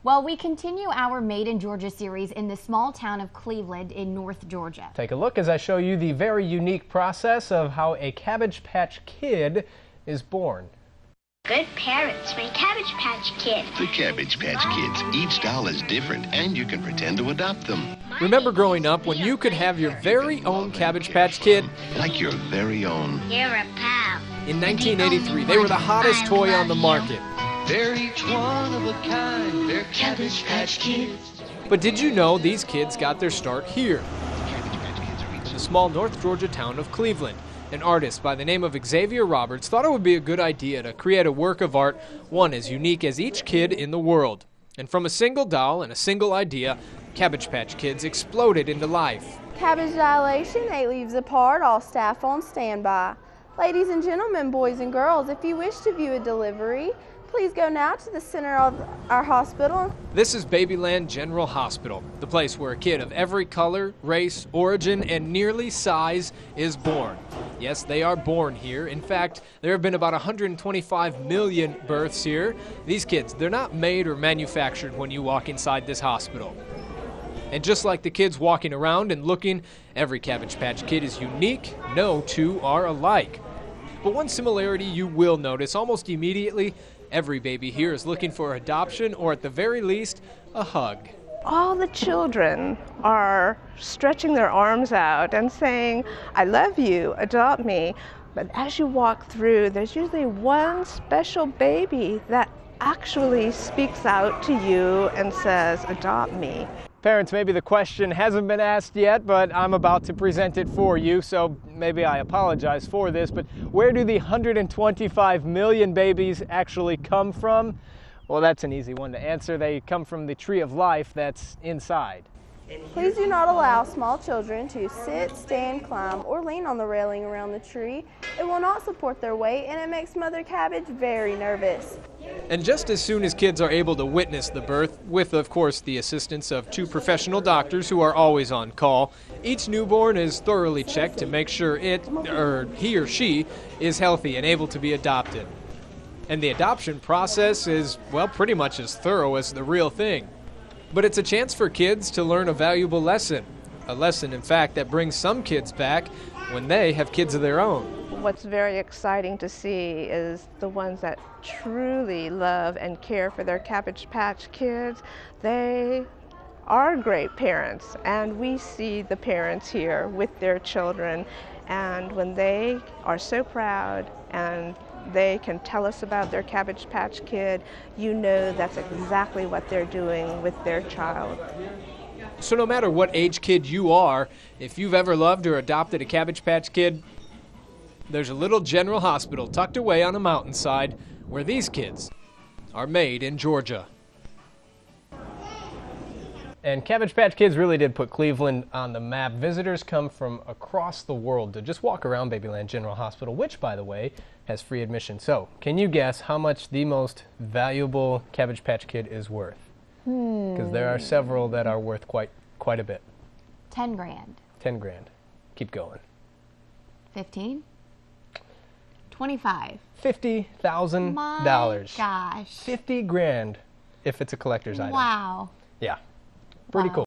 Well, we continue our Made in Georgia series in the small town of Cleveland in North Georgia. Take a look as I show you the very unique process of how a Cabbage Patch Kid is born. Good parents make Cabbage Patch Kids. The Cabbage Patch Kids. Each doll is different, and you can pretend to adopt them. Remember growing up when you could have your very own Cabbage Patch Kid? Like your very own. You're a pal. In 1983, they were the hottest toy on the market. They're each one of a kind. They're Cabbage Patch Kids. But did you know these kids got their start here? In the small North Georgia town of Cleveland. An artist by the name of Xavier Roberts thought it would be a good idea to create a work of art, one as unique as each kid in the world. And from a single doll and a single idea, Cabbage Patch Kids exploded into life. Cabbage dilation, 8 leaves apart, all staff on standby. Ladies and gentlemen, boys and girls, if you wish to view a delivery, please go now to the center of our hospital. This is Babyland General Hospital, the place where a kid of every color, race, origin, and nearly size is born. Yes, they are born here. In fact, there have been about 125 million births here. These kids, they're not made or manufactured when you walk inside this hospital. And just like the kids walking around and looking, every Cabbage Patch Kid is unique. No two are alike. But one similarity you will notice almost immediately: every baby here is looking for adoption, or at the very least, a hug. All the children are stretching their arms out and saying, "I love you, adopt me." But as you walk through, there's usually one special baby that actually speaks out to you and says, "Adopt me." Parents, maybe the question hasn't been asked yet, but I'm about to present it for you, so maybe I apologize for this, but where do the 125 million babies actually come from? Well, that's an easy one to answer. They come from the tree of life that's inside. Please do not allow small children to sit, stand, climb, or lean on the railing around the tree. It will not support their weight, and it makes Mother Cabbage very nervous. And just as soon as kids are able to witness the birth, with of course the assistance of 2 professional doctors who are always on call, each newborn is thoroughly checked to make sure he or she is healthy and able to be adopted. And the adoption process is, well, pretty much as thorough as the real thing. But it's a chance for kids to learn a valuable lesson. A lesson, in fact, that brings some kids back when they have kids of their own. What's very exciting to see is the ones that truly love and care for their Cabbage Patch Kids. They are great parents, and we see the parents here with their children, and when they are so proud and they can tell us about their Cabbage Patch Kid, you know that's exactly what they're doing with their child. So no matter what age kid you are, if you've ever loved or adopted a Cabbage Patch Kid, there's a little general hospital tucked away on a mountainside where these kids are made in Georgia. And Cabbage Patch Kids really did put Cleveland on the map. Visitors come from across the world to just walk around Babyland General Hospital, which, by the way, has free admission. So, can you guess how much the most valuable Cabbage Patch Kid is worth? Because there are several that are worth quite a bit. 10 grand. 10 grand. Keep going. 15? 25. $50,000. My gosh. 50 grand if it's a collector's item. Wow. Yeah. Pretty cool.